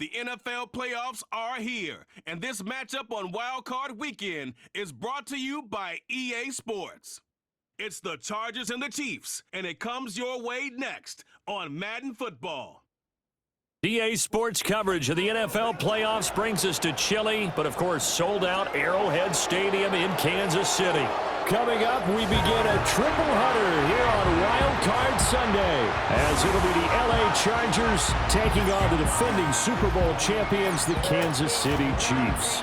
The NFL playoffs are here, and this matchup on Wild Card Weekend is brought to you by EA Sports. It's the Chargers and the Chiefs, and it comes your way next on Madden Football. EA Sports coverage of the NFL playoffs brings us to chilly, but of course sold-out Arrowhead Stadium in Kansas City. Coming up, we begin a triple header here on Wild Card Sunday, as it'll be the LA Chargers taking on the defending Super Bowl champions, the Kansas City Chiefs.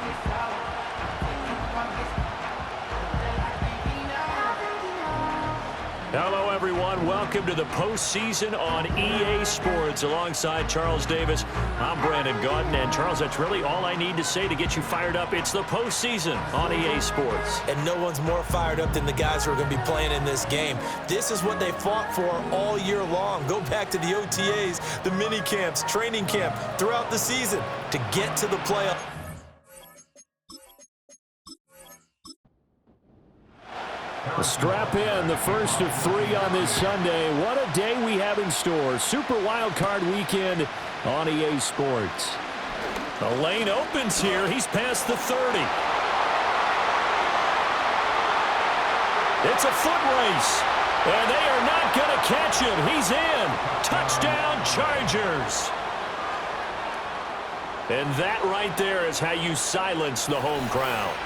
Hello, everyone. Welcome to the postseason on EA Sports. Alongside Charles Davis, I'm Brandon Gaudin. And, Charles, that's really all I need to say to get you fired up. It's the postseason on EA Sports. And no one's more fired up than the guys who are going to be playing in this game. This is what they fought for all year long. Go back to the OTAs, the mini camps, training camp, throughout the season to get to the playoffs. Strap in, the first of three on this Sunday. What a day we have in store. Super Wild Card Weekend on EA Sports. The lane opens here. He's past the 30. It's a foot race, and they are not going to catch him. He's in. Touchdown, Chargers. And that right there is how you silence the home crowd.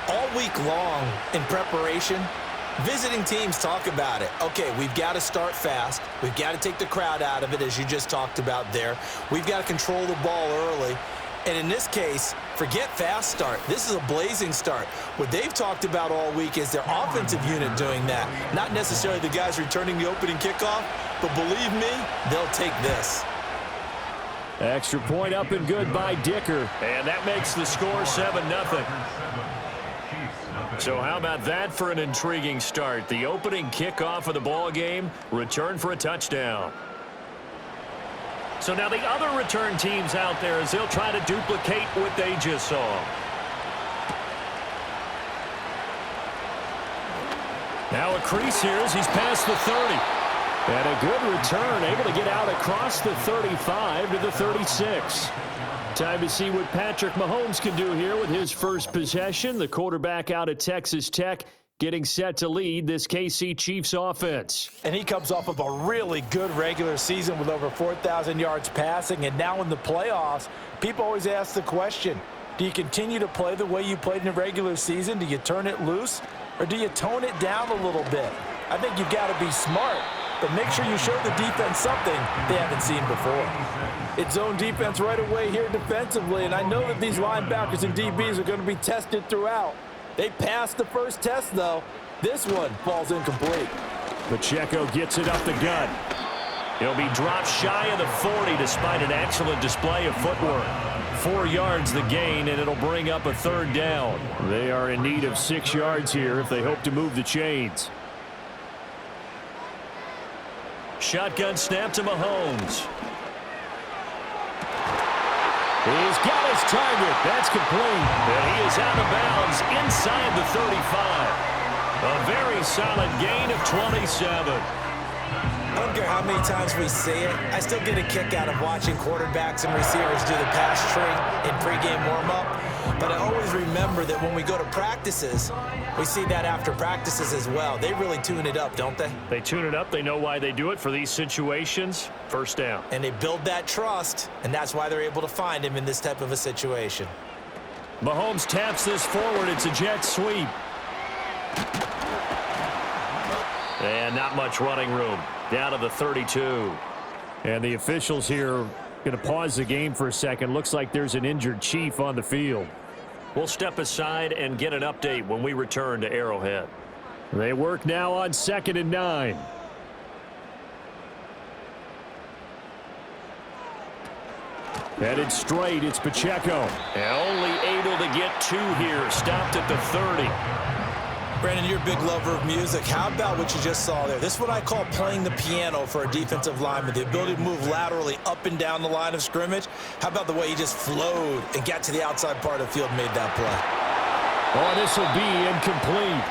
All week long in preparation, visiting teams talk about it. Okay, we've got to start fast. We've got to take the crowd out of it, as you just talked about there. We've got to control the ball early. And in this case, forget fast start. This is a blazing start. What they've talked about all week is their offensive unit doing that. Not necessarily the guys returning the opening kickoff, but believe me, they'll take this. Extra point up and good by Dicker. And that makes the score 7-0. So how about that for an intriguing start? The opening kickoff of the ball game, return for a touchdown. So now the other return teams out there, as they'll try to duplicate what they just saw. Now a crease here as he's past the 30. And a good return, able to get out across the 35 to the 36. Time to see what Patrick Mahomes can do here with his first possession. The quarterback out at Texas Tech getting set to lead this KC Chiefs offense. And he comes off of a really good regular season with over 4,000 yards passing. And now in the playoffs, people always ask the question, do you continue to play the way you played in the regular season? Do you turn it loose? Or do you tone it down a little bit? I think you've got to be smart, but make sure you show the defense something they haven't seen before. It's zone defense right away here defensively, and I know that these linebackers and DBs are going to be tested throughout. They passed the first test, though. This one falls incomplete. Pacheco gets it up the gut. He'll be dropped shy of the 40 despite an excellent display of footwork. 4 yards the gain, and it'll bring up a third down. They are in need of 6 yards here if they hope to move the chains. Shotgun snap to Mahomes. He's got his target. That's complete. And he is out of bounds inside the 35. A very solid gain of 27. I don't care how many times we see it. I still get a kick out of watching quarterbacks and receivers do the pass tree in pregame warm-up. But I always remember that when we go to practices, we see that after practices as well. They really tune it up, don't they? They tune it up. They know why they do it for these situations. First down. And they build that trust, and that's why they're able to find him in this type of a situation. Mahomes taps this forward. It's a jet sweep. And not much running room. Down to the 32. And the officials here going to pause the game for a second. Looks like there's an injured Chief on the field. We'll step aside and get an update when we return to Arrowhead. They work now on 2nd and 9. Headed straight, it's Pacheco. And only able to get 2 here. Stopped at the 30. Brandon, you're a big lover of music. How about what you just saw there? This is what I call playing the piano for a defensive lineman. The ability to move laterally up and down the line of scrimmage. How about the way he just flowed and got to the outside part of the field and made that play? Oh, this will be incomplete.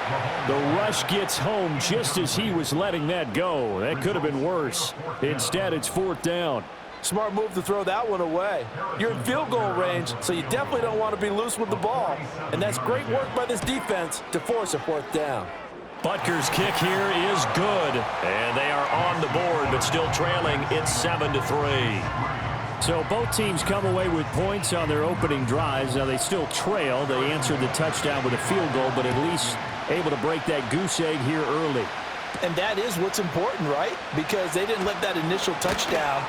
The rush gets home just as he was letting that go. That could have been worse. Instead, it's 4th down. Smart move to throw that one away. You're in field goal range, so you definitely don't want to be loose with the ball. And that's great work by this defense to force a 4th down. Butker's kick here is good, and they are on the board, but still trailing. It's 7-3. So both teams come away with points on their opening drives. Now they still trail. They answered the touchdown with a field goal, but at least able to break that goose egg here early. And that is what's important, right? Because they didn't let that initial touchdown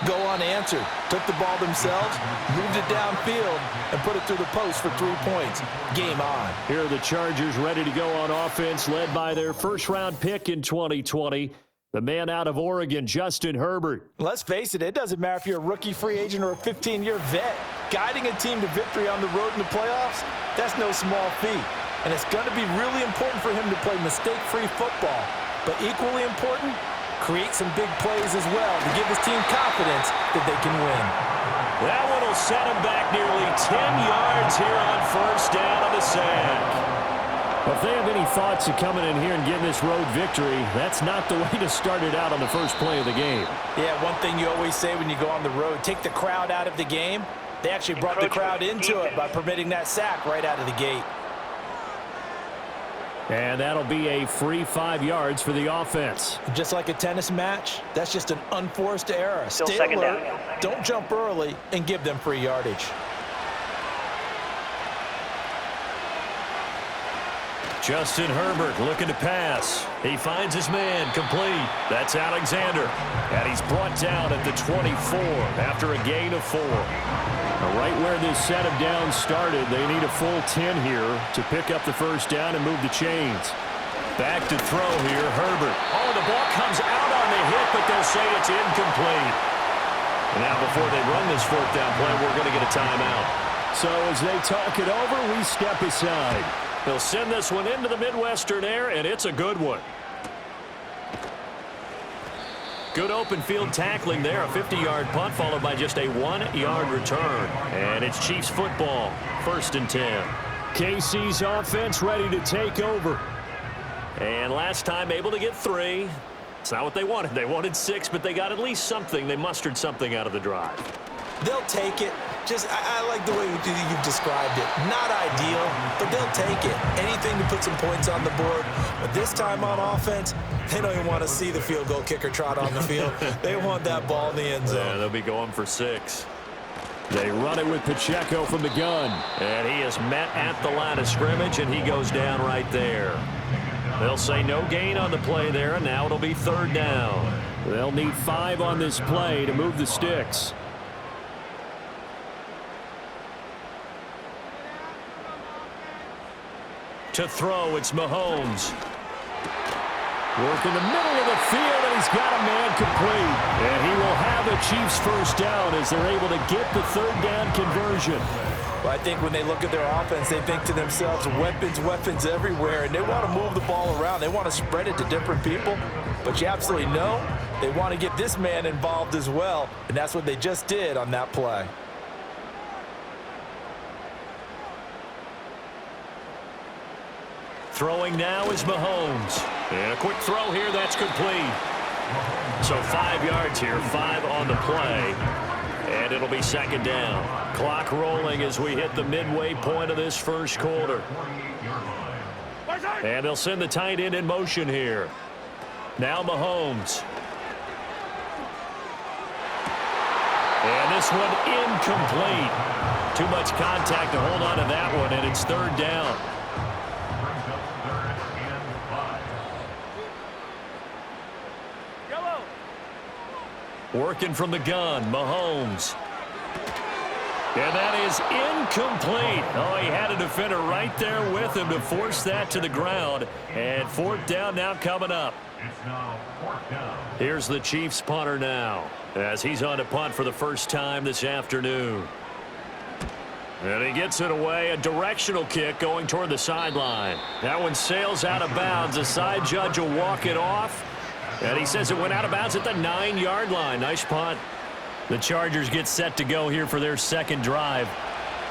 go unanswered. Took the ball themselves, moved it downfield, and put it through the post for 3 points. Game on. Here are the Chargers ready to go on offense, led by their first-round pick in 2020, the man out of Oregon, Justin Herbert. Let's face it, it doesn't matter if you're a rookie free agent or a 15-year vet. Guiding a team to victory on the road in the playoffs, that's no small feat. And it's going to be really important for him to play mistake-free football. But equally important, create some big plays as well to give his team confidence that they can win. That one will set him back nearly 10 yards here on first down on the sack. Well, if they have any thoughts of coming in here and getting this road victory, that's not the way to start it out on the first play of the game. Yeah, one thing you always say when you go on the road, take the crowd out of the game. They actually brought the crowd into it by permitting that sack right out of the gate. And that'll be a free 5 yards for the offense. Just like a tennis match, that's just an unforced error. Still Stay second alert, down. don't jump early, and give them free yardage. Justin Herbert looking to pass. He finds his man, complete. That's Alexander. And he's brought down at the 24 after a gain of 4. Right where this set of downs started, they need a full 10 here to pick up the first down and move the chains. Back to throw here, Herbert. Oh, the ball comes out on the hit, but they'll say it's incomplete. And now before they run this 4th down play, we're going to get a timeout. So as they talk it over, we step aside. They'll send this one into the Midwestern air, and it's a good one. Good open field tackling there. A 50-yard punt followed by just a 1-yard return. And it's Chiefs football, 1st and 10. KC's offense ready to take over. And last time able to get 3. It's not what they wanted. They wanted 6, but they got at least something. They mustered something out of the drive. They'll take it. I like the way you've described it. Not ideal, but they'll take it. Anything to put some points on the board. But this time on offense, they don't even want to see the field goal kicker trot on the field. They want that ball in the end zone. Yeah, they'll be going for 6. They run it with Pacheco from the gun. And he is met at the line of scrimmage, and he goes down right there. They'll say no gain on the play there, and now it'll be 3rd down. They'll need 5 on this play to move the sticks. To throw, it's Mahomes. Work in the middle of the field, and he's got a man complete. And he will have a Chiefs first down as they're able to get the 3rd down conversion. Well, I think when they look at their offense, they think to themselves, weapons everywhere, and they want to move the ball around. They want to spread it to different people. But you absolutely know they want to get this man involved as well, and that's what they just did on that play. Throwing now is Mahomes. And a quick throw here, that's complete. So 5 yards here, 5 on the play. And it'll be 2nd down. Clock rolling as we hit the midway point of this first quarter. And they'll send the tight end in motion here. Now Mahomes. And this one incomplete. Too much contact to hold on to that one, and it's 3rd down. Working from the gun, Mahomes. And that is incomplete. Oh, he had a defender right there with him to force that to the ground. And 4th down now coming up. Here's the Chiefs punter now as he's on to punt for the first time this afternoon. And he gets it away, a directional kick going toward the sideline. That one sails out of bounds. The side judge will walk it off. And he says it went out of bounds at the 9-yard line. Nice punt. The Chargers get set to go here for their 2nd drive.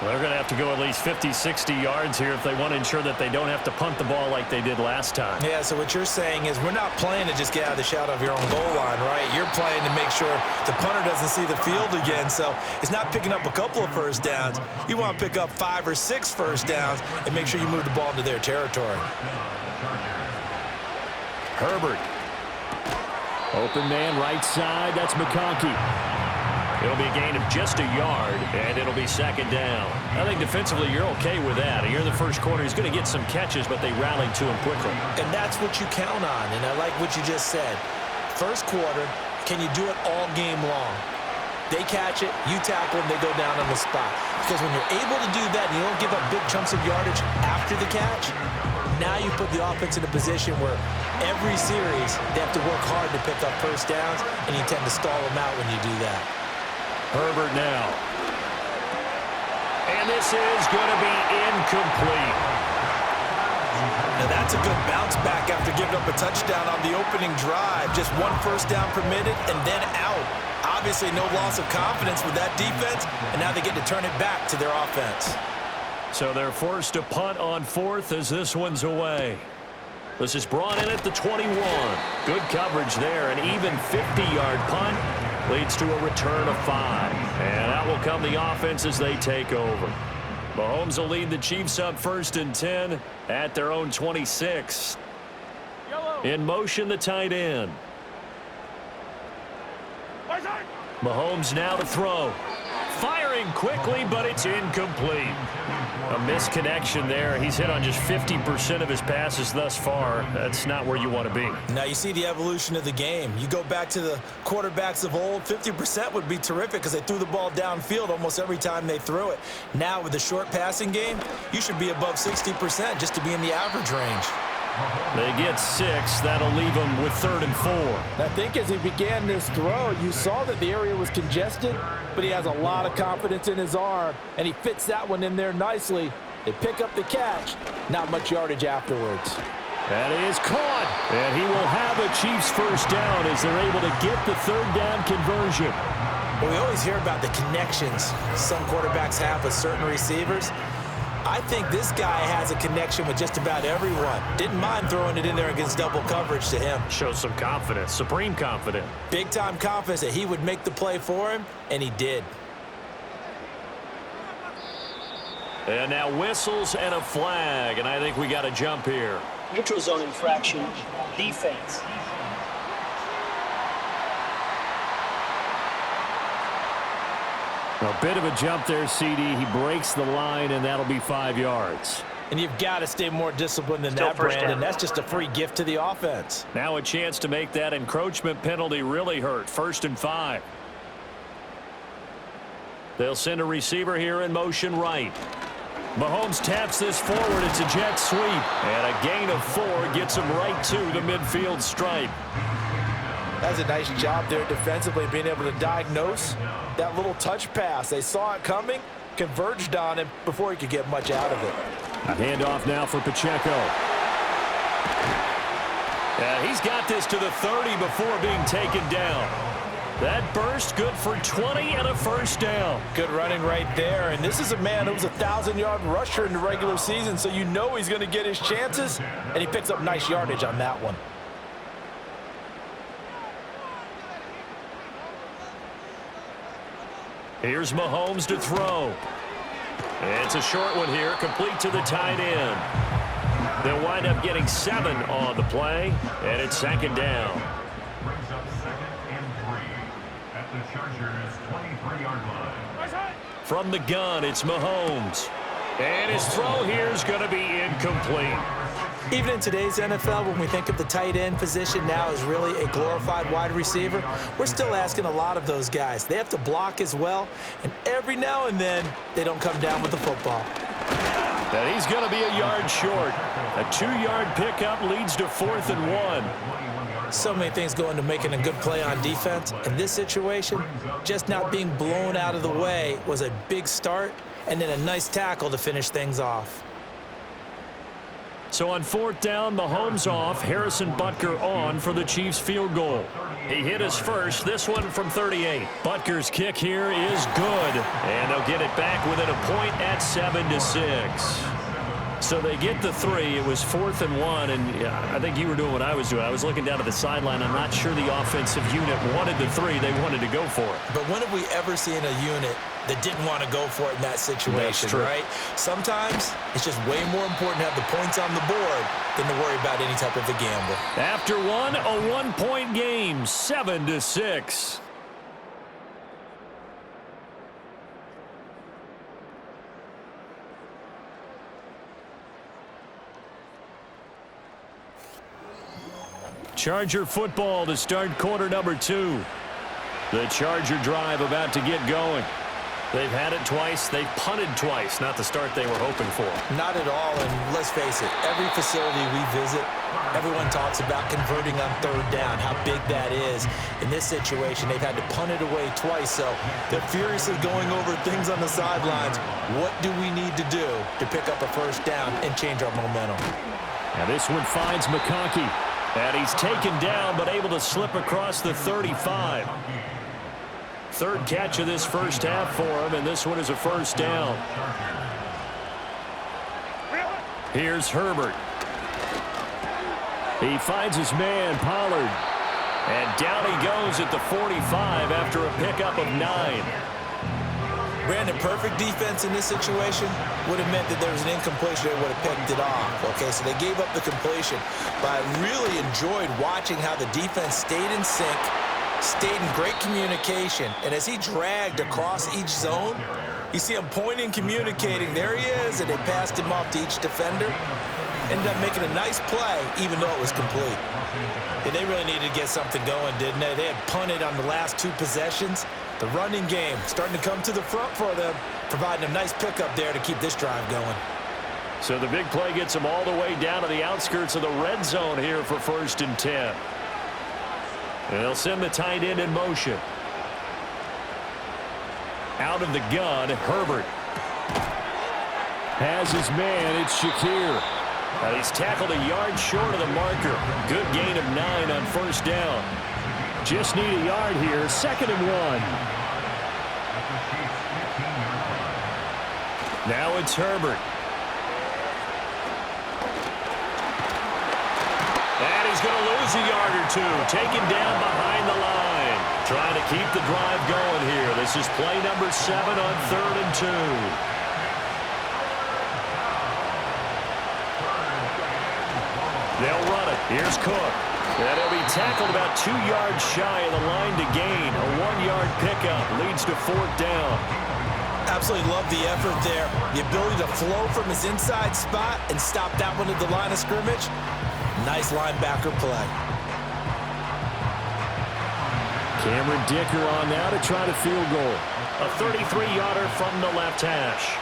Well, they're going to have to go at least 50, 60 yards here if they want to ensure that they don't have to punt the ball like they did last time. Yeah, so what you're saying is we're not playing to just get out of the shadow of your own goal line, right? You're playing to make sure the punter doesn't see the field again. So it's not picking up a couple of first downs. You want to pick up 5 or 6 first downs and make sure you move the ball into their territory. Herbert. Open man right side. That's McConkey. It'll be a gain of just a yard, and it'll be second down. I think defensively you're okay with that. Here in the first quarter, he's going to get some catches, but they rallied to him quickly. And that's what you count on, and I like what you just said. First quarter, can you do it all game long? They catch it, you tackle them, they go down on the spot. Because when you're able to do that and you don't give up big chunks of yardage after the catch, now you put the offense in a position where every series they have to work hard to pick up first downs, and you tend to stall them out when you do that. Herbert now. And this is going to be incomplete. Now that's a good bounce back after giving up a touchdown on the opening drive. Just 1 first down permitted and then out. Obviously no loss of confidence with that defense, and now they get to turn it back to their offense. So they're forced to punt on 4th as this one's away. This is brought in at the 21. Good coverage there. An even 50-yard punt leads to a return of 5. And that will come the offense as they take over. Mahomes will lead the Chiefs up 1st and 10 at their own 26. In motion, the tight end. Mahomes now to throw. Firing quickly, but it's incomplete. A misconnection there. He's hit on just 50% of his passes thus far. That's not where you want to be. Now you see the evolution of the game. You go back to the quarterbacks of old, 50% would be terrific because they threw the ball downfield almost every time they threw it. Now with the short passing game, you should be above 60% just to be in the average range. They get 6. That'll leave them with 3rd and 4. I think as he began this throw, you saw that the area was congested, but he has a lot of confidence in his arm, and he fits that one in there nicely. They pick up the catch. Not much yardage afterwards. That is caught, and he will have a Chiefs first down as they're able to get the 3rd down conversion. Well, we always hear about the connections some quarterbacks have with certain receivers. I think this guy has a connection with just about everyone. Didn't mind throwing it in there against double coverage to him. Shows some confidence, supreme confidence. Big-time confidence that he would make the play for him, and he did. And now whistles and a flag, and I think we got a jump here. Neutral zone infraction, defense. A bit of a jump there, CD. He breaks the line, and that'll be 5 yards. And you've got to stay more disciplined than that, Brandon. That's just a free gift to the offense. Now a chance to make that encroachment penalty really hurt. 1st and 5. They'll send a receiver here in motion right. Mahomes taps this forward. It's a jet sweep. And a gain of 4 gets him right to the midfield stripe. That's a nice job there defensively, being able to diagnose that little touch pass. They saw it coming, converged on him before he could get much out of it. A handoff now for Pacheco. And he's got this to the 30 before being taken down. That burst good for 20 and a first down. Good running right there. And this is a man who was a 1,000-yard rusher in the regular season, so you know he's going to get his chances, and he picks up nice yardage on that one. Here's Mahomes to throw. It's a short one here, complete to the tight end. They'll wind up getting 7 on the play, and it's 2nd down. Brings up 2nd and 3 at the Chargers' 23-yard line. From the gun, it's Mahomes. And his throw here is going to be incomplete. Even in today's NFL, when we think of the tight end position now as really a glorified wide receiver, we're still asking a lot of those guys. They have to block as well, and every now and then, they don't come down with the football. And he's going to be a yard short. A 2-yard pickup leads to 4th and 1. So many things go into making a good play on defense. In this situation, just not being blown out of the way was a big start, and then a nice tackle to finish things off. So on 4th down, Mahomes off, Harrison Butker on for the Chiefs field goal. He hit his first, this one from 38. Butker's kick here is good, and they'll get it back within a point at 7-6. So they get the 3. It was 4th and 1, and yeah, I think you were doing what I was doing. I was looking down at the sideline. I'm not sure the offensive unit wanted the 3. They wanted to go for it. But when have we ever seen a unit that didn't want to go for it in that situation, right? Sometimes it's just way more important to have the points on the board than to worry about any type of a gamble. After one, a 1-point game, 7-6. Charger football to start quarter number 2. The Charger drive about to get going. They've had it twice. They've punted twice. Not the start they were hoping for. Not at all, and let's face it, every facility we visit, everyone talks about converting on 3rd down, how big that is. In this situation, they've had to punt it away twice, so they're furiously going over things on the sidelines. What do we need to do to pick up a 1st down and change our momentum? Now this one finds McConkey. And he's taken down, but able to slip across the 35. 3rd catch of this first half for him, and this one is a 1st down. Here's Herbert. He finds his man, Pollard. And down he goes at the 45 after a pickup of 9. Brandon, perfect defense in this situation would have meant that there was an incompletion. They would have picked it off. Okay, so they gave up the completion. But I really enjoyed watching how the defense stayed in sync, stayed in great communication. And as he dragged across each zone, you see him pointing, communicating. There he is, and they passed him off to each defender. Ended up making a nice play, even though it was complete. And they really needed to get something going, didn't they? They had punted on the last 2 possessions. The running game starting to come to the front for them, providing a nice pickup there to keep this drive going. So the big play gets them all the way down to the outskirts of the red zone here for 1st and 10. And they'll send the tight end in motion. Out of the gun, Herbert. Has his man, it's Shakir. And he's tackled a yard short of the marker. Good gain of 9 on 1st down. Just need a yard here, 2nd and 1. Now it's Herbert. And he's going to lose a yard or 2. Taken down behind the line. Trying to keep the drive going here. This is play number 7 on 3rd and 2. They'll run it. Here's Cook. And he'll be tackled about 2 yards shy of the line to gain. A 1-yard pickup leads to 4th down. Absolutely love the effort there. The ability to flow from his inside spot and stop that one at the line of scrimmage. Nice linebacker play. Cameron Dicker on now to try the field goal. A 33-yarder from the left hash.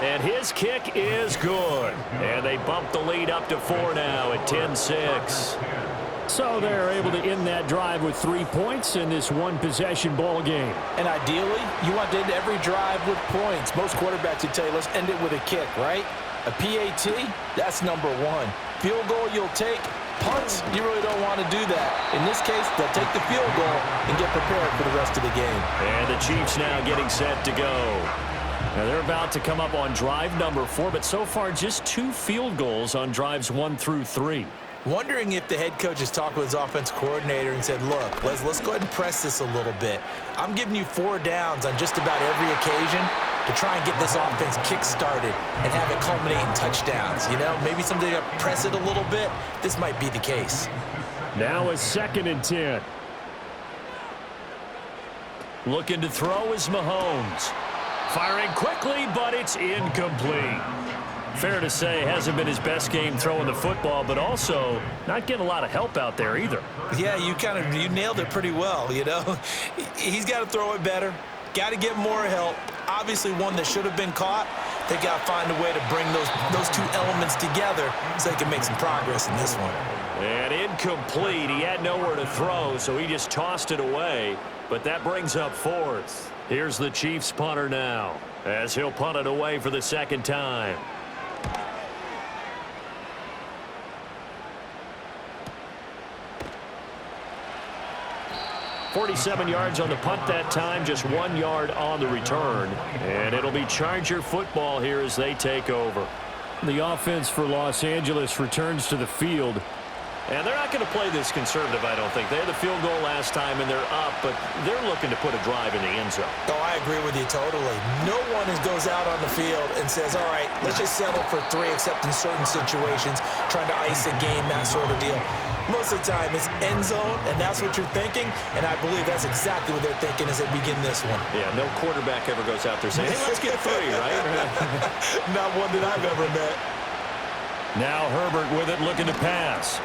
And his kick is good. And they bump the lead up to 4 now at 10-6. So they're able to end that drive with 3 points in this one-possession ball game. And ideally, you want to end every drive with points. Most quarterbacks would tell you, let's end it with a kick, right? A PAT, that's number 1. Field goal you'll take. Punts, you really don't want to do that. In this case, they'll take the field goal and get prepared for the rest of the game. And the Chiefs now getting set to go. Now they're about to come up on drive number 4, but so far just 2 field goals on drives 1 through 3. Wondering if the head coach has talked with his offense coordinator and said, look, let's go ahead and press this a little bit. I'm giving you 4 downs on just about every occasion to try and get this offense kick-started and have it culminate in touchdowns. You know, maybe someday to press it a little bit. This might be the case. Now a 2nd and 10. Looking to throw is Mahomes. Firing quickly, but it's incomplete. Fair to say, hasn't been his best game throwing the football, but also not getting a lot of help out there either. Yeah, you nailed it pretty well, you know. He's got to throw it better. Got to get more help. Obviously one that should have been caught. They got to find a way to bring those 2 elements together so they can make some progress in this one. And incomplete. He had nowhere to throw, so he just tossed it away. But that brings up 4th. Here's the Chiefs punter now, as he'll punt it away for the 2nd time. 47 yards on the punt that time, just 1 yard on the return. And it'll be Charger football here as they take over. The offense for Los Angeles returns to the field. And they're not going to play this conservative, I don't think. They had the field goal last time, and they're up, but they're looking to put a drive in the end zone. Oh, I agree with you totally. No one goes out on the field and says, all right, let's just settle for 3, except in certain situations, trying to ice a game, that sort of deal. Most of the time, it's end zone, and that's what you're thinking, and I believe that's exactly what they're thinking as they begin this one. Yeah, no quarterback ever goes out there saying, hey, let's get 3, right? Not one that I've ever met. Now Herbert with it, looking to pass.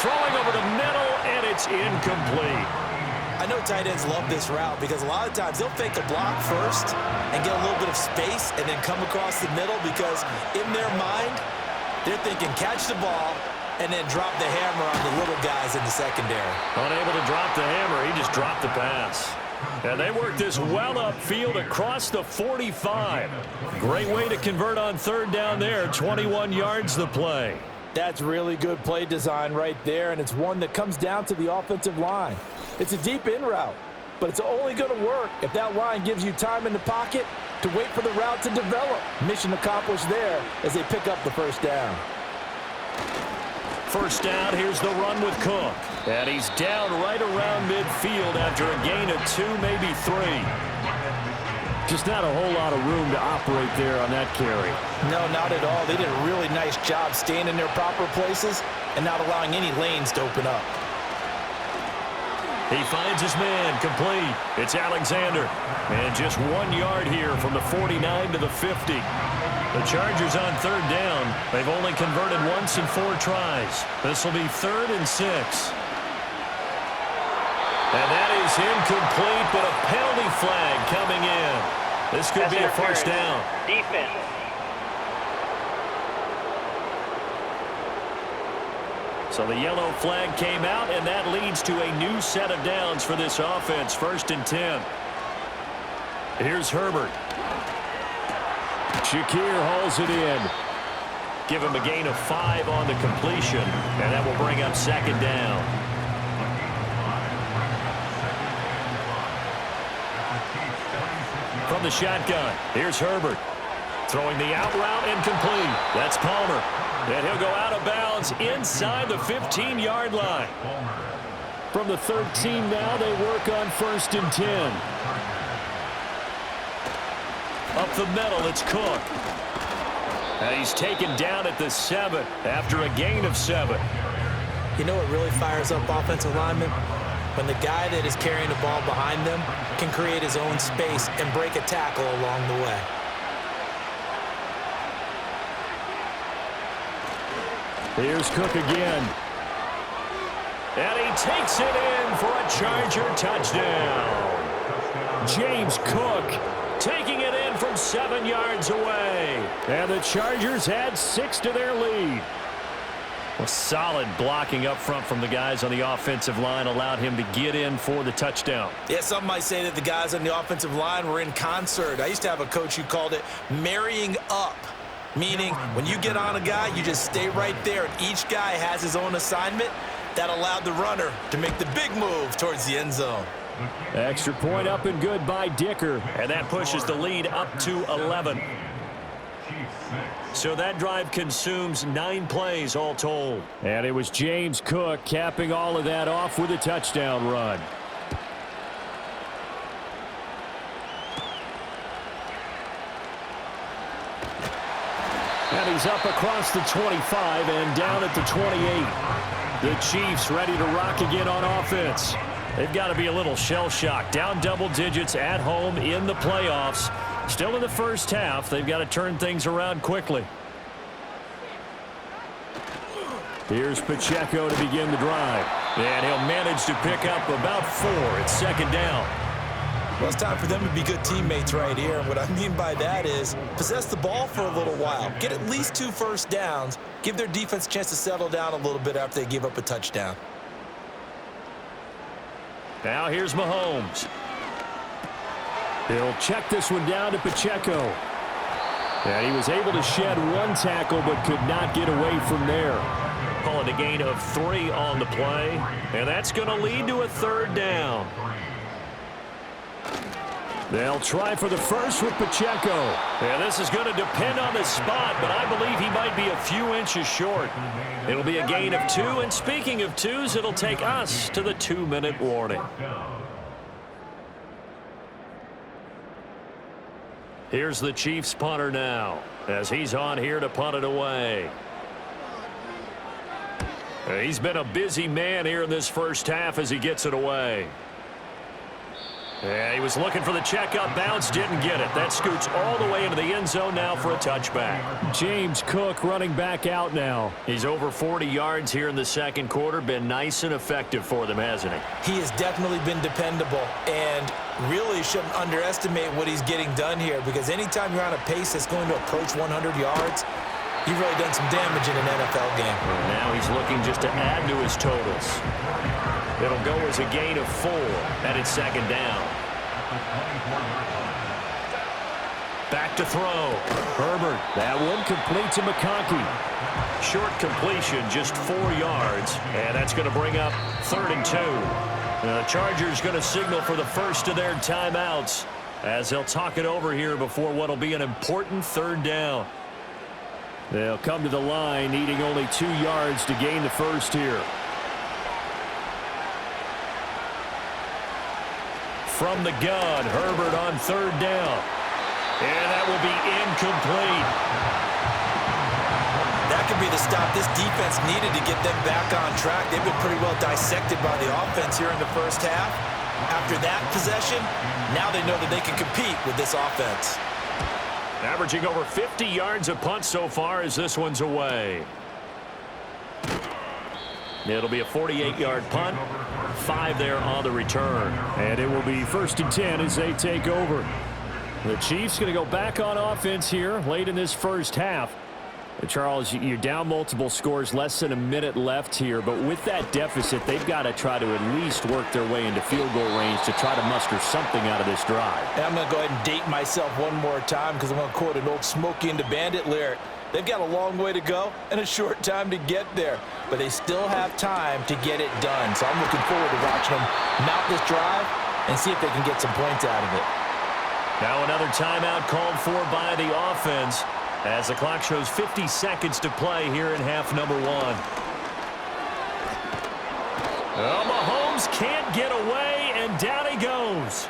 Throwing over the middle, and it's incomplete. I know tight ends love this route because a lot of times they'll fake a block first and get a little bit of space and then come across the middle because in their mind, they're thinking catch the ball and then drop the hammer on the little guys in the secondary. Unable to drop the hammer, he just dropped the pass. And they work this well upfield across the 45. Great way to convert on third down there, 21 yards the play. That's really good play design right there, and it's one that comes down to the offensive line. It's a deep in route, but it's only going to work if that line gives you time in the pocket to wait for the route to develop. Mission accomplished there as they pick up the first down. First down, here's the run with Cook. And he's down right around midfield after a gain of 2, maybe 3. Just not a whole lot of room to operate there on that carry. No, not at all. They did a really nice job staying in their proper places and not allowing any lanes to open up. He finds his man, complete. It's Alexander. And just 1 yard here from the 49 to the 50. The Chargers on third down. They've only converted once in 4 tries. This will be 3rd and 6. And that is incomplete, but a penalty flag coming in. This could be a first down. Defense. So the yellow flag came out, and that leads to a new set of downs for this offense. 1st and 10. Here's Herbert. Shakir hauls it in. Give him a gain of 5 on the completion, and that will bring up 2nd down. From the shotgun, here's Herbert. Throwing the out route incomplete. That's Palmer. And he'll go out of bounds inside the 15-yard line. From the 13 now, they work on 1st and 10. Up the middle, it's Cook. And he's taken down at the 7 after a gain of 7. You know what really fires up offensive linemen? When the guy that is carrying the ball behind them can create his own space and break a tackle along the way. Here's Cook again. And he takes it in for a Charger touchdown. James Cook taking it in from 7 yards away. And the Chargers had 6 to their lead. Well, solid blocking up front from the guys on the offensive line allowed him to get in for the touchdown. Yeah, some might say that the guys on the offensive line were in concert. I used to have a coach who called it marrying up, meaning when you get on a guy, you just stay right there, and each guy has his own assignment. That allowed the runner to make the big move towards the end zone. Extra point up and good by Dicker, and that pushes the lead up to 11. So that drive consumes 9 plays all told. And it was James Cook capping all of that off with a touchdown run. And he's up across the 25 and down at the 28. The Chiefs ready to rock again on offense. They've got to be a little shell-shocked. Down double digits at home in the playoffs. Still in the first half. They've got to turn things around quickly. Here's Pacheco to begin the drive. And he'll manage to pick up about 4. It's 2nd down. Well, it's time for them to be good teammates right here. And what I mean by that is possess the ball for a little while. Get at least 2 first downs. Give their defense a chance to settle down a little bit after they give up a touchdown. Now here's Mahomes. He'll check this one down to Pacheco. And he was able to shed 1 tackle but could not get away from there. Call it and a gain of 3 on the play. And that's going to lead to a third down. They'll try for the first with Pacheco. And this is going to depend on the spot, but I believe he might be a few inches short. It'll be a gain of 2, and speaking of 2s, it'll take us to the 2-minute warning. Here's the Chiefs punter now, as he's on here to punt it away. He's been a busy man here in this first half as he gets it away. Yeah, he was looking for the checkup bounce, didn't get it. That scoots all the way into the end zone now for a touchback. James Cook running back out now. He's over 40 yards here in the second quarter. Been nice and effective for them, hasn't he? He has definitely been dependable, and really shouldn't underestimate what he's getting done here, because anytime you're on a pace that's going to approach 100 yards, you've really done some damage in an NFL game. And now he's looking just to add to his totals. It'll go as a gain of 4, and it's second down. Back to throw. Herbert. That one complete to McConkey. Short completion, just 4 yards, and that's going to bring up 3rd and 2. The Chargers going to signal for the first of their timeouts as they'll talk it over here before what will be an important 3rd down. They'll come to the line needing only 2 yards to gain the first here. From the gun, Herbert on 3rd down. And that will be incomplete. That could be the stop this defense needed to get them back on track. They've been pretty well dissected by the offense here in the first half. After that possession, now they know that they can compete with this offense. Averaging over 50 yards a punt so far as this one's away. It'll be a 48-yard punt. 5 there on the return. And it will be 1st and 10 as they take over. The Chiefs going to go back on offense here late in this first half. Charles, you're down multiple scores, less than a minute left here. But with that deficit, they've got to try to at least work their way into field goal range to try to muster something out of this drive. And I'm going to go ahead and date myself one more time because I'm going to quote an old Smokey and the Bandit lyric. They've got a long way to go and a short time to get there, but they still have time to get it done. So I'm looking forward to watching them mount this drive and see if they can get some points out of it. Now another timeout called for by the offense as the clock shows 50 seconds to play here in half number 1. Oh, Mahomes can't get away, and down he goes.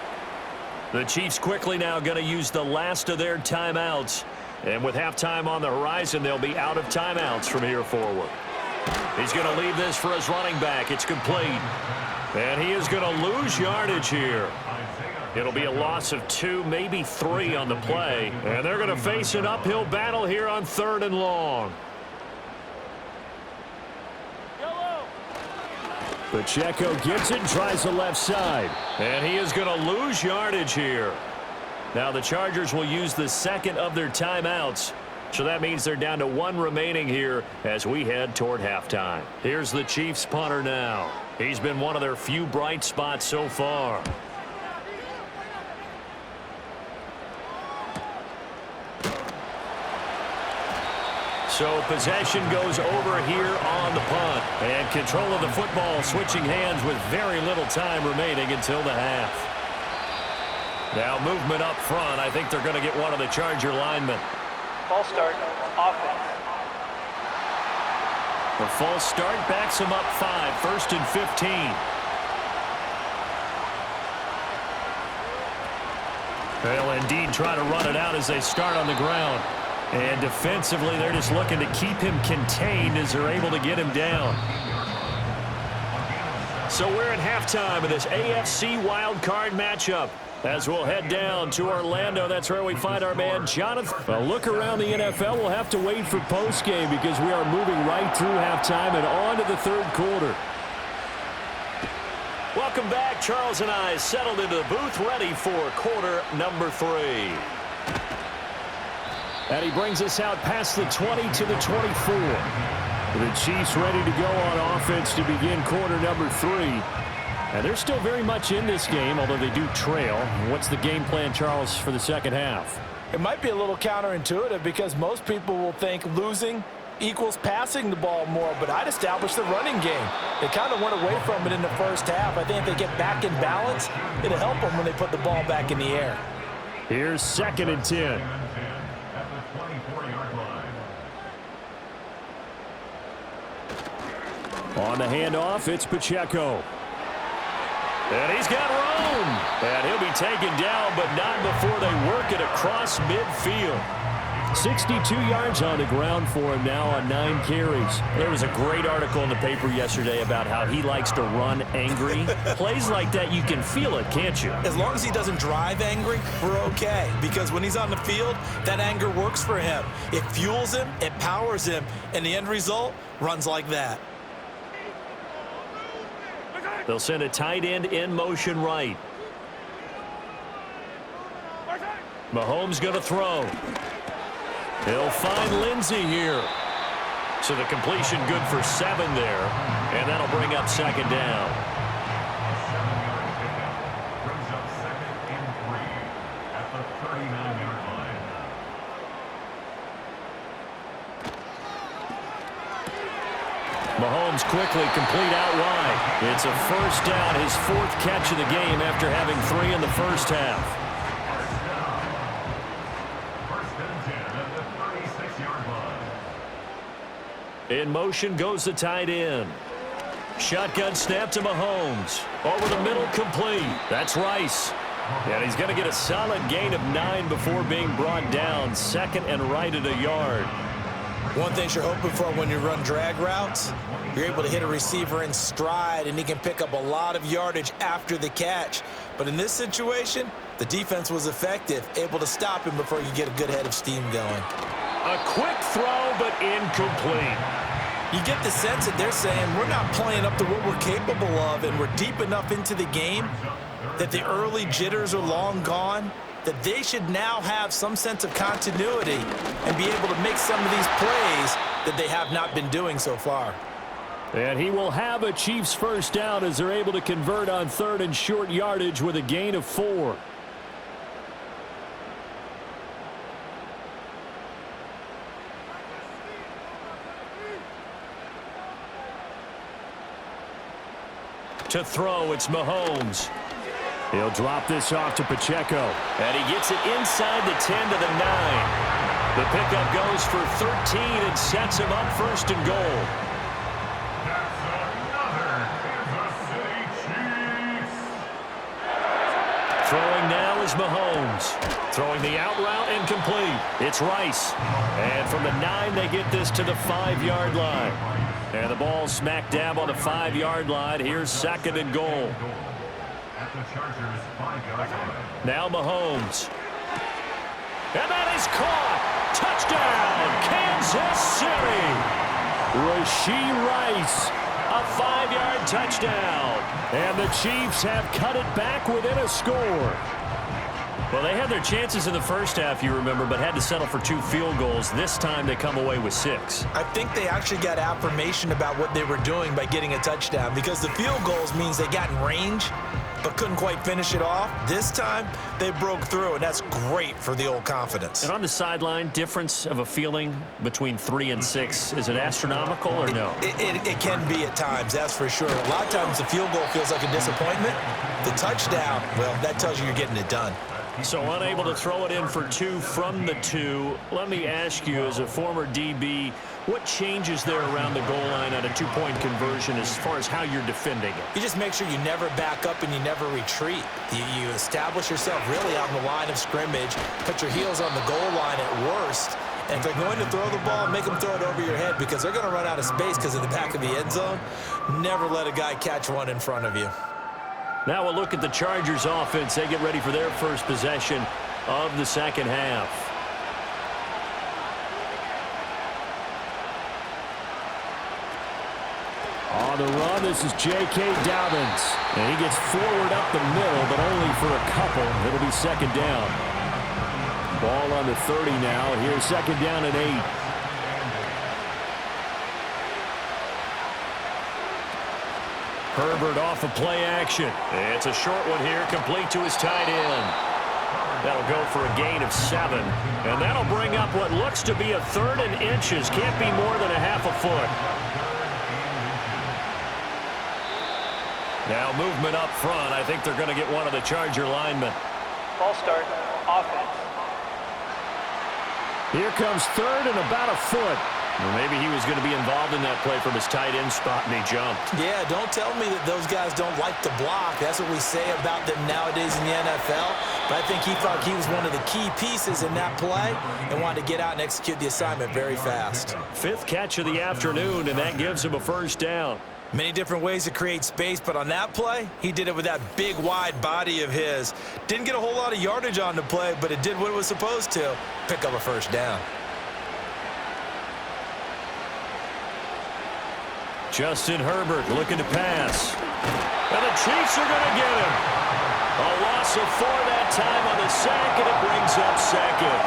The Chiefs quickly now going to use the last of their timeouts. And with halftime on the horizon, they'll be out of timeouts from here forward. He's going to leave this for his running back. It's complete. And he is going to lose yardage here. It'll be a loss of 2, maybe 3 on the play. And they're going to face an uphill battle here on 3rd and long. Pacheco gets it and tries the left side. And he is going to lose yardage here. Now the Chargers will use the second of their timeouts. So that means they're down to 1 remaining here as we head toward halftime. Here's the Chiefs punter now. He's been one of their few bright spots so far. So possession goes over here on the punt. And control of the football switching hands with very little time remaining until the half. Now movement up front. I think they're going to get one of the Charger linemen. False start, offense. The false start backs him up 5, 1st and 15. They'll indeed try to run it out as they start on the ground. And defensively, they're just looking to keep him contained as they're able to get him down. So we're at halftime of this AFC wildcard matchup. As we'll head down to Orlando, that's where we find our man Jonathan. A look around the NFL, we'll have to wait for postgame because we are moving right through halftime and on to the 3rd quarter. Welcome back. Charles and I settled into the booth, ready for quarter number 3. And he brings us out past the 20 to the 24. The Chiefs ready to go on offense to begin quarter number 3. And they're still very much in this game, although they do trail. What's the game plan, Charles, for the second half? It might be a little counterintuitive because most people will think losing equals passing the ball more, but I'd establish the running game. They kind of went away from it in the first half. I think if they get back in balance, it'll help them when they put the ball back in the air. Here's 2nd and 10. At the 24-yard line. On the handoff, it's Pacheco. And he's got room. And he'll be taken down, but not before they work it across midfield. 62 yards on the ground for him now on 9 carries. There was a great article in the paper yesterday about how he likes to run angry. Plays like that, you can feel it, can't you? As long as he doesn't drive angry, we're okay. Because when he's on the field, that anger works for him. It fuels him, it powers him, and the end result runs like that. They'll send a tight end in motion right. Mahomes going to throw. He'll find Lindsey here. So the completion good for 7 there. And that'll bring up 2nd down. A 7-yard pickup brings up 2nd and 3 at the 39-yard line. Mahomes quickly complete out wide. It's a 1st down, his 4th catch of the game after having 3 in the first half. First and 10 at the 36-yard line. In motion goes the tight end. Shotgun snap to Mahomes. Over the middle, complete. That's Rice. And he's going to get a solid gain of 9 before being brought down. 2nd and right at a yard. One thing you're hoping for when you run drag routes, you're able to hit a receiver in stride, and he can pick up a lot of yardage after the catch. But in this situation, the defense was effective, able to stop him before you get a good head of steam going. A quick throw, but incomplete. You get the sense that they're saying we're not playing up to what we're capable of, and we're deep enough into the game that the early jitters are long gone, that they should now have some sense of continuity and be able to make some of these plays that they have not been doing so far. And he will have a Chiefs 1st down as they're able to convert on 3rd and short yardage with a gain of 4. To throw, it's Mahomes. He'll drop this off to Pacheco. And he gets it inside the 10 to the 9. The pickup goes for 13 and sets him up 1st and goal. That's another Kansas City Chiefs. Throwing now is Mahomes. Throwing the out route incomplete. It's Rice. And from the 9, they get this to the 5-yard line. And the ball smack dab on the 5-yard line. Here's 2nd and goal. At the Chargers 5-yard line. Now Mahomes. And that is caught. Touchdown, Kansas City. Rashee Rice, a 5-yard touchdown. And the Chiefs have cut it back within a score. Well, they had their chances in the first half, you remember, but had to settle for 2 field goals. This time they come away with 6. I think they actually got affirmation about what they were doing by getting a touchdown, because the field goals means they got in range but couldn't quite finish it off. This time, they broke through, and that's great for the old confidence. And on the sideline, difference of a feeling between 3 and 6, is it astronomical or no? It can be at times, that's for sure. A lot of times the field goal feels like a disappointment. The touchdown, well, that tells you you're getting it done. So unable to throw it in for 2 from the 2. Let me ask you, as a former DB, what changes there around the goal line on a 2-point conversion as far as how you're defending it? You just make sure you never back up and you never retreat. You establish yourself really on the line of scrimmage, put your heels on the goal line at worst, and if they're going to throw the ball, make them throw it over your head, because they're going to run out of space because of the back of the end zone. Never let a guy catch one in front of you. Now we'll look at the Chargers offense. They get ready for their first possession of the second half. On the run, this is J.K. Dobbins. And he gets forward up the middle, but only for a couple. It'll be 2nd down. Ball on the 30 now. Here's 2nd down and 8. Herbert off of play action. It's a short one here, complete to his tight end. That'll go for a gain of 7. And that'll bring up what looks to be a 3rd and inches. Can't be more than a half a foot. Now movement up front. I think they're going to get one of the Charger linemen. Ball start, offense. Here comes 3rd and about a foot. Well, maybe he was going to be involved in that play from his tight end spot, and he jumped. Yeah, don't tell me that those guys don't like to block. That's what we say about them nowadays in the NFL. But I think he thought he was one of the key pieces in that play and wanted to get out and execute the assignment very fast. 5th catch of the afternoon, and that gives him a 1st down. Many different ways to create space, but on that play, he did it with that big, wide body of his. Didn't get a whole lot of yardage on the play, but it did what it was supposed to, pick up a 1st down. Justin Herbert looking to pass. And the Chiefs are going to get him. A loss of 4 that time on the sack, and it brings up 2nd.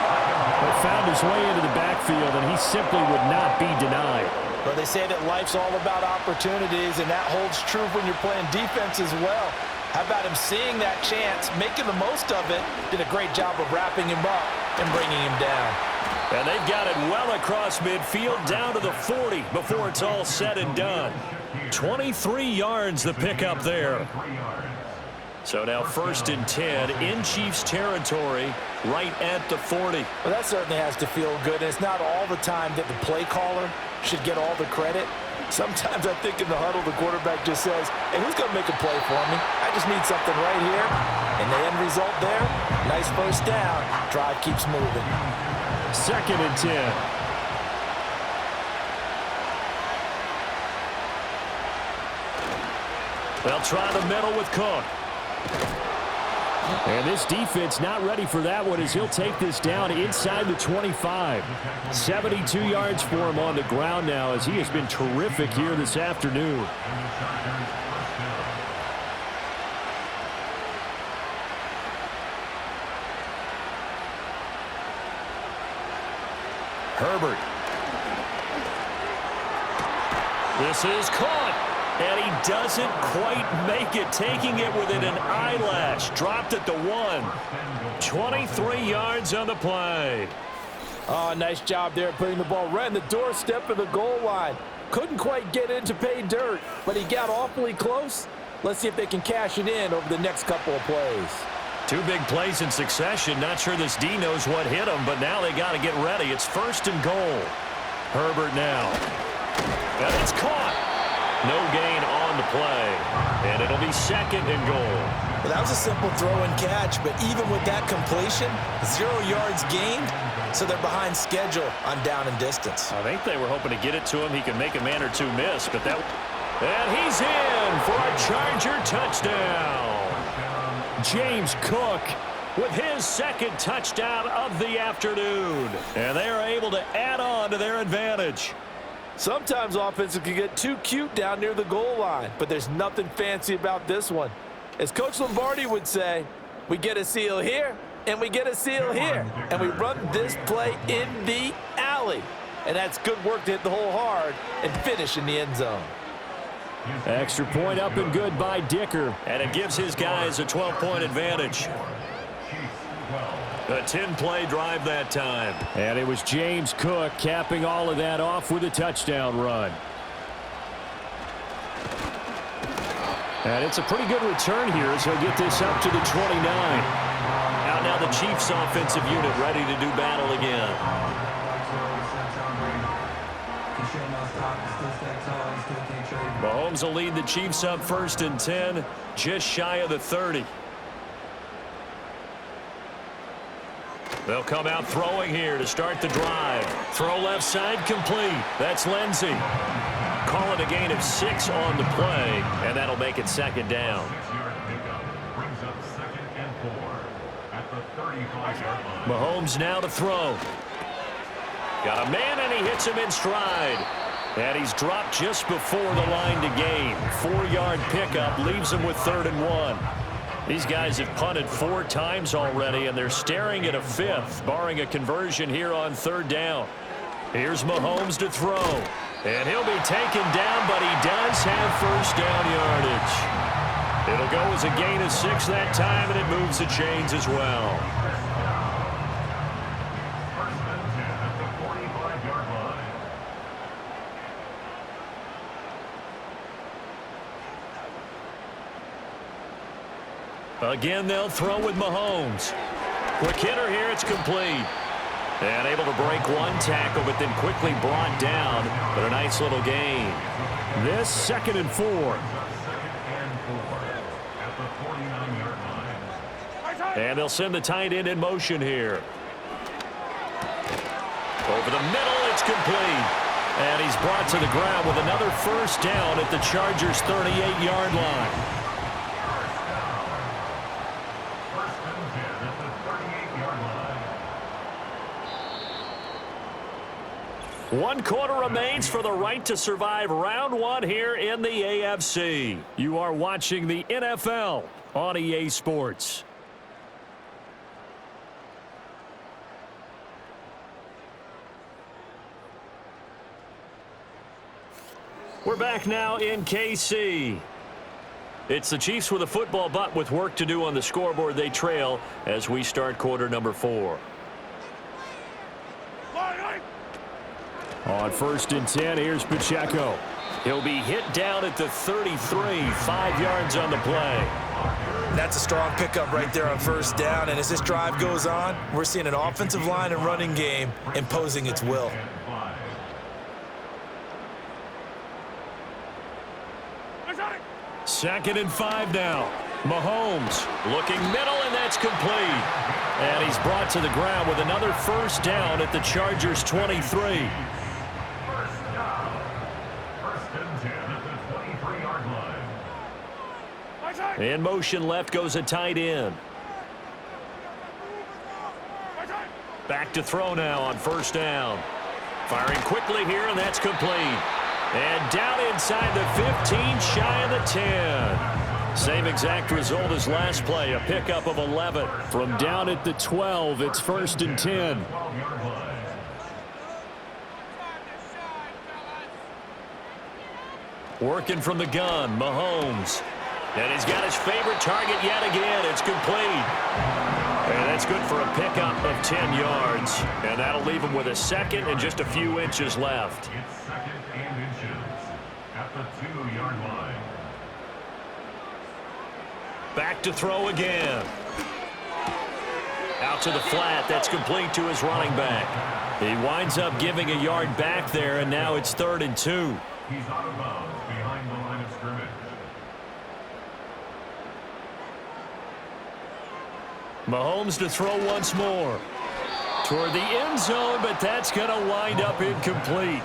But found his way into the backfield, and he simply would not be denied. Well, they say that life's all about opportunities, and that holds true when you're playing defense as well. How about him seeing that chance, making the most of it, did a great job of wrapping him up and bringing him down. And they've got it well across midfield down to the 40 before it's all said and done. 23 yards the pickup there. So now 1st and 10 in Chiefs territory right at the 40. Well, that certainly has to feel good. And it's not all the time that the play caller should get all the credit. Sometimes I think in the huddle the quarterback just says, hey, who's going to make a play for me? I just need something right here. And the end result there, nice 1st down. Drive keeps moving. 2nd and 10. They'll try the middle with Cook. And this defense not ready for that one as he'll take this down inside the 25. 72 yards for him on the ground now as he has been terrific here this afternoon. Herbert. This is caught. And he doesn't quite make it, taking it within an eyelash. Dropped at the 1. 23 yards on the play. Oh, nice job there putting the ball right in the doorstep of the goal line. Couldn't quite get in to pay dirt, but he got awfully close. Let's see if they can cash it in over the next couple of plays. 2 big plays in succession. Not sure this D knows what hit him, but now they got to get ready. It's 1st and goal. Herbert now. And it's caught. No gain on the play. And it'll be 2nd and goal. Well, that was a simple throw and catch, but even with that completion, 0 yards gained, so they're behind schedule on down and distance. I think they were hoping to get it to him. He could make a man or 2 miss, but that... And he's in for a Charger touchdown. James Cook with his 2nd touchdown of the afternoon. And they are able to add on to their advantage. Sometimes offenses can get too cute down near the goal line, but there's nothing fancy about this one. As Coach Lombardi would say, we get a seal here, and we get a seal here, and we run this play in the alley. And that's good work to hit the hole hard and finish in the end zone. Extra point up and good by Dicker. And it gives his guys a 12-point advantage. A 10-play drive that time. And it was James Cook capping all of that off with a touchdown run. And it's a pretty good return here as he'll get this up to the 29. Out now the Chiefs offensive unit ready to do battle again. Mahomes will lead the Chiefs up 1st and 10, just shy of the 30. They'll come out throwing here to start the drive. Throw left side complete. That's Lindsey. Call it a gain of 6 on the play, and that'll make it 2nd down. Mahomes now to throw. Got a man, and he hits him in stride. And he's dropped just before the line to gain. 4-yard pickup leaves him with 3rd and 1. These guys have punted 4 times already, and they're staring at a 5th, barring a conversion here on 3rd down. Here's Mahomes to throw. And he'll be taken down, but he does have 1st down yardage. It'll go as a gain of 6 that time, and it moves the chains as well. First and 10 at the 45-yard line. Again, they'll throw with Mahomes. Quick hitter here, it's complete. And able to break one tackle, but then quickly brought down. But a nice little gain. This 2nd and 4. Second and 4 at the 49-yard line. And they'll send the tight end in motion here. Over the middle, it's complete. And he's brought to the ground with another first down at the Chargers' 38-yard line. First and 10 at the 38-yard line. 1 quarter remains for the right to survive round 1 here in the AFC. You are watching the NFL on EA Sports. We're back now in KC. It's the Chiefs with a football, but with work to do on the scoreboard. They trail as we start quarter number 4. On 1st and 10, here's Pacheco. He'll be hit down at the 33, 5 yards on the play. That's a strong pickup right there on 1st down, and as this drive goes on, we're seeing an offensive line and running game imposing its will. 2nd and 5 now. Mahomes looking middle, and that's complete. And he's brought to the ground with another first down at the Chargers' 23. First down. First and 10 at the 23-yard line. In motion left goes a tight end. Back to throw now on 1st down. Firing quickly here, and that's complete. And down inside the 15, shy of the 10. Same exact result as last play, a pickup of 11. From down at the 12, it's 1st and 10. 12-yard line. Working from the gun, Mahomes. And he's got his favorite target yet again. It's complete. And that's good for a pickup of 10 yards. And that'll leave him with a 2nd and just a few inches left. It's 2nd and inches at the 2-yard line. Back to throw again. Out to the flat. That's complete to his running back. He winds up giving a yard back there, and now it's 3rd and 2. He's out of bounds behind the line of scrimmage. Mahomes to throw once more. Toward the end zone, but that's going to wind up incomplete.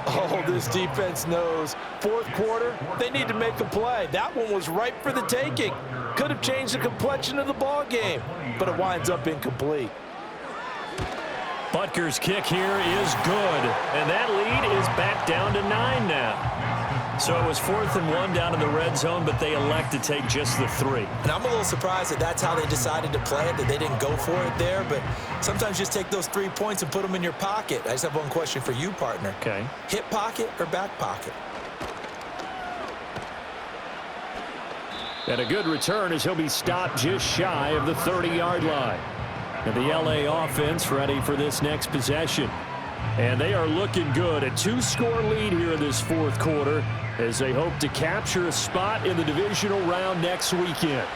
Oh, this defense knows. 4th quarter, they need to make a play. That one was ripe for the taking. Could have changed the complexion of the ball game, but it winds up incomplete. Butker's kick here is good, and that lead is back down to 9 now. So it was 4th and 1 down in the red zone, but they elect to take just the 3. And I'm a little surprised that that's how they decided to play it, that they didn't go for it there. But sometimes just take those 3 points and put them in your pocket. I just have one question for you, partner. Okay. Hip pocket or back pocket? And a good return as he'll be stopped just shy of the 30-yard line. And the LA offense ready for this next possession. And they are looking good. A 2-score lead here in this 4th quarter as they hope to capture a spot in the divisional round next weekend.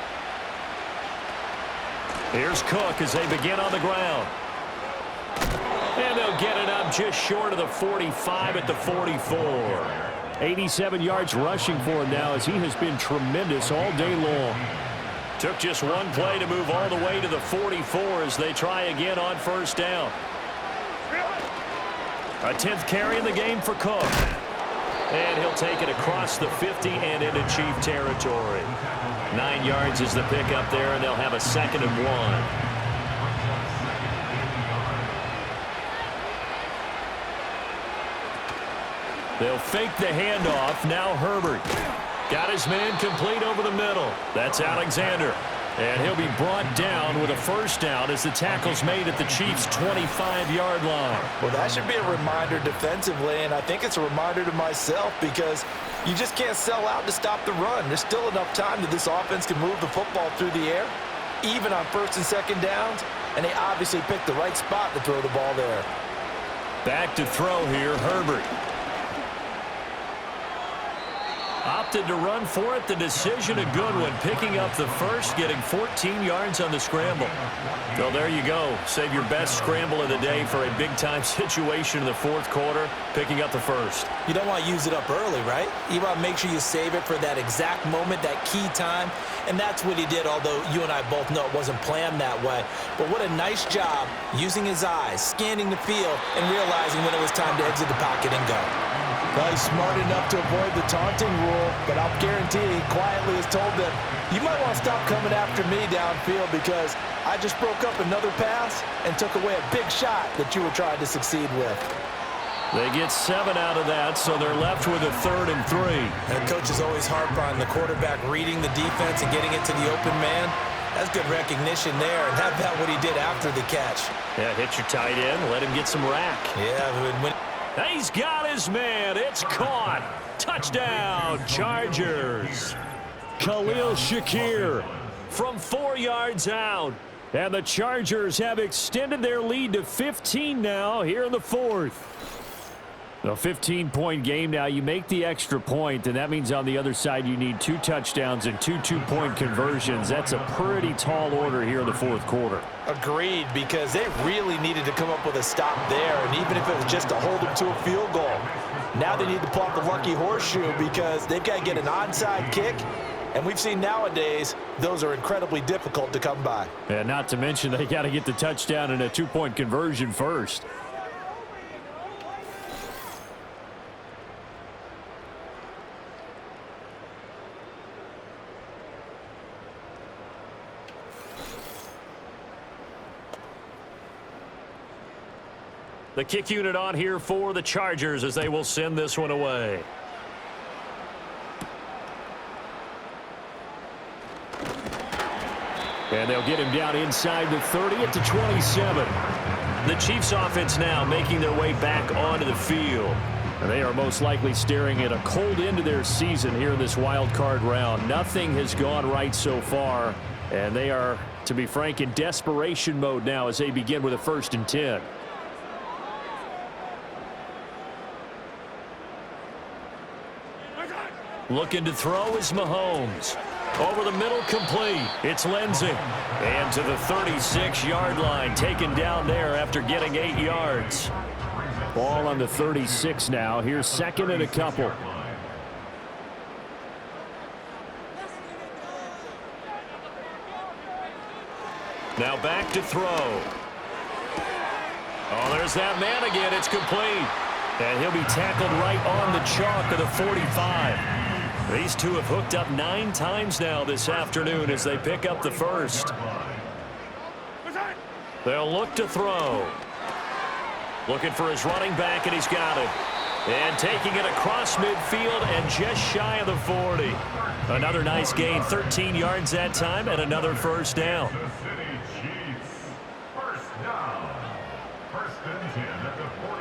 Here's Cook as they begin on the ground. And they'll get it up just short of the 45 at the 44. 87 yards rushing for him now as he has been tremendous all day long. Took just one play to move all the way to the 44 as they try again on 1st down. A 10th carry in the game for Cook. And he'll take it across the 50 and into Chief territory. 9 yards is the pickup there, and they'll have a 2nd and 1. They'll fake the handoff. Now Herbert. Got his man complete over the middle. That's Alexander. And he'll be brought down with a first down as the tackle's made at the Chiefs' 25-yard line. Well, that should be a reminder defensively, and I think it's a reminder to myself because you just can't sell out to stop the run. There's still enough time that this offense can move the football through the air, even on first and second downs, and they obviously picked the right spot to throw the ball there. Back to throw here, Herbert. Opted to run for it. The decision a good one. Picking up the first, getting 14 yards on the scramble. So there you go. Save your best scramble of the day for a big-time situation in the fourth quarter. Picking up the first. You don't want to use it up early, right? You want to make sure you save it for that exact moment, that key time. And that's what he did, although you and I both know it wasn't planned that way. But what a nice job using his eyes, scanning the field, and realizing when it was time to exit the pocket and go. Well, he's smart enough to avoid the taunting rule, but I'll guarantee he quietly has told them, you might want to stop coming after me downfield because I just broke up another pass and took away a big shot that you were trying to succeed with. They get 7 out of that, so they're left with a 3rd and 3. And coaches always harp on the quarterback reading the defense and getting it to the open man. That's good recognition there, and how about what he did after the catch? Yeah, hit your tight end, let him get some rack. Yeah, when He's got his man. It's caught. Touchdown, Chargers. Khalil Shakir from 4 yards out. And the Chargers have extended their lead to 15 now here in the fourth. A 15-point game now. You make the extra point, and that means on the other side you need 2 touchdowns and 2 two-point conversions. That's a pretty tall order here in the fourth quarter. Agreed, because they really needed to come up with a stop there, and even if it was just to hold them to a field goal. Now they need to pull out the lucky horseshoe because they've got to get an onside kick, and we've seen nowadays those are incredibly difficult to come by. And not to mention they got to get the touchdown and a 2-point conversion first. The kick unit on here for the Chargers as they will send this one away. And they'll get him down inside the 30 at the 27. The Chiefs offense now making their way back onto the field. And they are most likely staring at a cold end to their season here in this wild card round. Nothing has gone right so far. And they are, to be frank, in desperation mode now as they begin with a 1st and 10. Looking to throw is Mahomes. Over the middle, complete. It's Lindsey. And to the 36-yard line, taken down there after getting 8 yards. Ball on the 36 now. Here's 2nd and a couple. Now back to throw. Oh, there's that man again. It's complete. And he'll be tackled right on the chalk of the 45. These two have hooked up 9 times now this afternoon as they pick up the first. They'll look to throw. Looking for his running back, and he's got it. And taking it across midfield and just shy of the 40. Another nice gain, 13 yards that time, and another first down.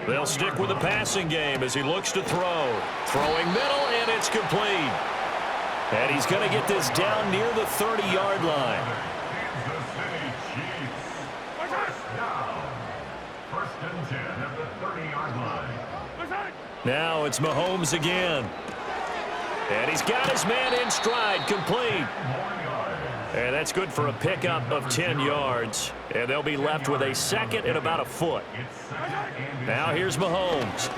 They'll stick with the passing game as he looks to throw. Throwing middle, and it's complete. And he's going to get this down near the 30-yard line. Now it's Mahomes again. And he's got his man in stride, complete. And that's good for a pickup of 10 yards. And they'll be left with a 2nd and about a foot. Now here's Mahomes.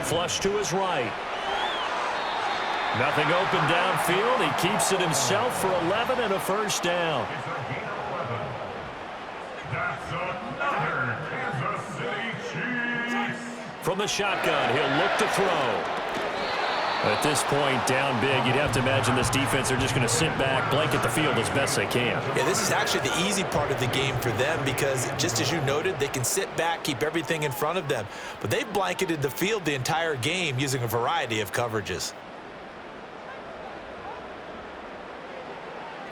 Flush to his right. Nothing open downfield. He keeps it himself for 11 and a first down. From the shotgun, he'll look to throw. At this point, down big, you'd have to imagine this defense are just going to sit back, blanket the field as best they can. Yeah, this is actually the easy part of the game for them because, just as you noted, they can sit back, keep everything in front of them. But they've blanketed the field the entire game using a variety of coverages.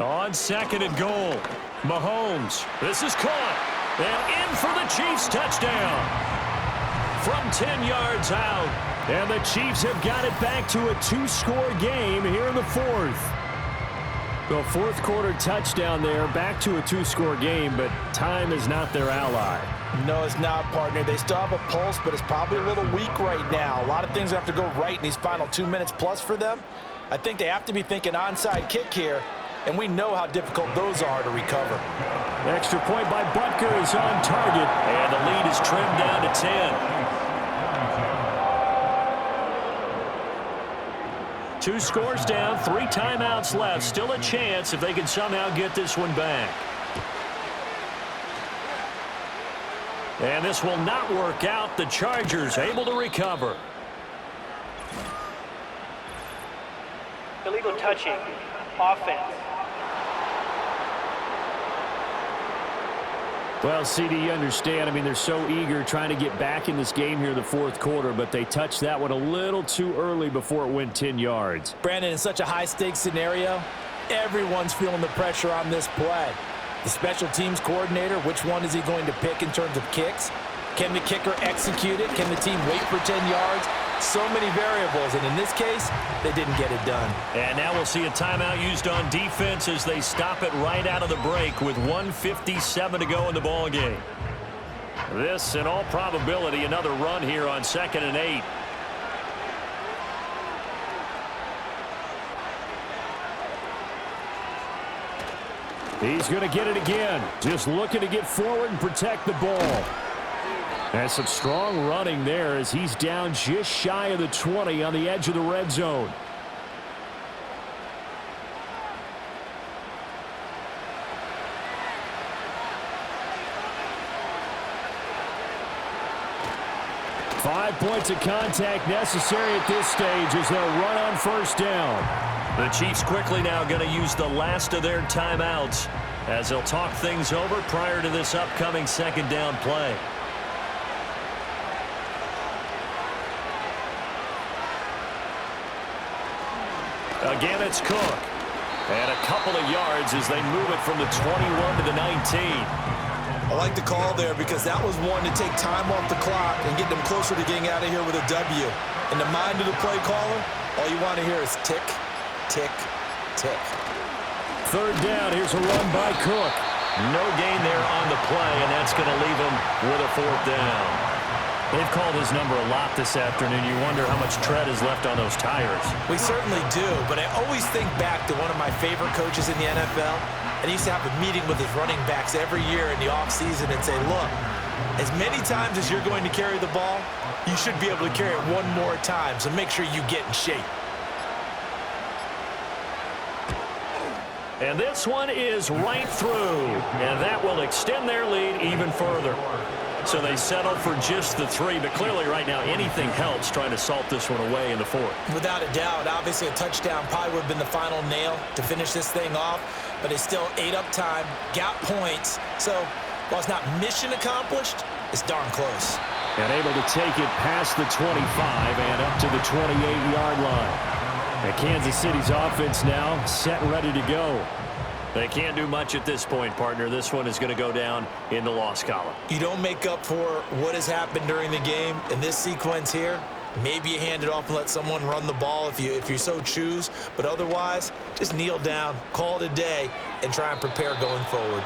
On 2nd and goal, Mahomes. This is caught. And in for the Chiefs touchdown. From 10 yards out. And the Chiefs have got it back to a 2-score game here in the 4th. The 4th quarter touchdown there, back to a 2-score game, but time is not their ally. No, it's not, partner. They still have a pulse, but it's probably a little weak right now. A lot of things have to go right in these final 2 minutes plus for them. I think they have to be thinking onside kick here, and we know how difficult those are to recover. Extra point by Butker is on target, and the lead is trimmed down to 10. 2 scores down, 3 timeouts left. Still a chance if they can somehow get this one back. And this will not work out. The Chargers able to recover. Illegal touching. Offense. Well, CD, you understand. I mean, they're so eager trying to get back in this game here in the 4th quarter, but they touched that one a little too early before it went 10 yards. Brandon, in such a high-stakes scenario, everyone's feeling the pressure on this play. The special teams coordinator, which one is he going to pick in terms of kicks? Can the kicker execute it? Can the team wait for 10 yards? So many variables, and in this case, they didn't get it done. And now we'll see a timeout used on defense as they stop it right out of the break with 1:57 to go in the ball game. This, in all probability, another run here on 2nd and 8. He's going to get it again. Just looking to get forward and protect the ball. And some strong running there as he's down just shy of the 20 on the edge of the red zone. Five points of contact necessary at this stage as they'll run on 1st down. The Chiefs quickly now going to use the last of their timeouts as they'll talk things over prior to this upcoming 2nd down play. Again, it's Cook. And a couple of yards as they move it from the 21 to the 19. I like the call there because that was one to take time off the clock and get them closer to getting out of here with a W. In the mind of the play caller, all you want to hear is tick, tick, tick. 3rd down, here's a run by Cook. No gain there on the play, and that's going to leave him with a 4th down. They've called his number a lot this afternoon. You wonder how much tread is left on those tires. We certainly do, but I always think back to one of my favorite coaches in the NFL, and he used to have a meeting with his running backs every year in the offseason and say, look, as many times as you're going to carry the ball, you should be able to carry it one more time, so make sure you get in shape. And this one is right through, and that will extend their lead even further. So they settle for just the 3, but clearly right now anything helps trying to salt this one away in the 4th. Without a doubt, obviously a touchdown probably would have been the final nail to finish this thing off, but they still ate up time, got points. So while it's not mission accomplished, it's darn close. And able to take it past the 25 and up to the 28-yard line. And Kansas City's offense now set and ready to go. They can't do much at this point, partner. This one is going to go down in the loss column. You don't make up for what has happened during the game in this sequence here. Maybe you hand it off and let someone run the ball if you so choose. But otherwise, just kneel down, call it a day, and try and prepare going forward.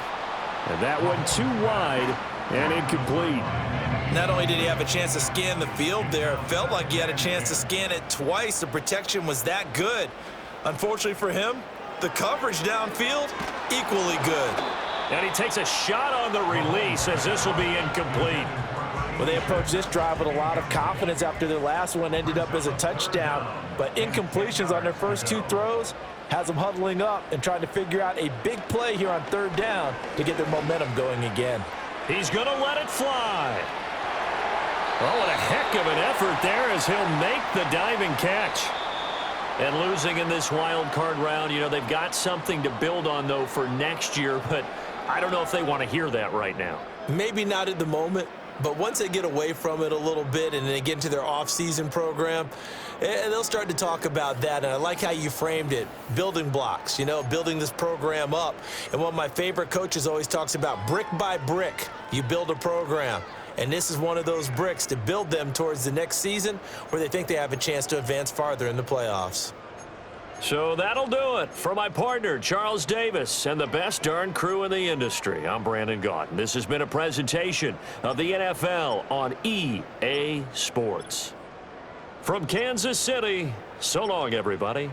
And that one too wide and incomplete. Not only did he have a chance to scan the field there, it felt like he had a chance to scan it twice. The protection was that good. Unfortunately for him, the coverage downfield, equally good. And he takes a shot on the release as this will be incomplete. Well, they approached this drive with a lot of confidence after their last one ended up as a touchdown. But incompletions on their first 2 throws has them huddling up and trying to figure out a big play here on 3rd down to get their momentum going again. He's going to let it fly. Oh, what a heck of an effort there as he'll make the diving catch. And losing in this wild card round, you know, they've got something to build on, though, for next year. But I don't know if they want to hear that right now. Maybe not at the moment, But once they get away from it a little bit and they get into their off-season program, and they'll start to talk about that. And I like how you framed it, building blocks, building this program up. And one of my favorite coaches always talks about brick by brick, you build a program. And this is one of those bricks to build them towards the next season where they think they have a chance to advance farther in the playoffs. So that'll do it for my partner, Charles Davis, and the best darn crew in the industry. I'm Brandon Gaudin. This has been a presentation of the NFL on EA Sports. From Kansas City, so long, everybody.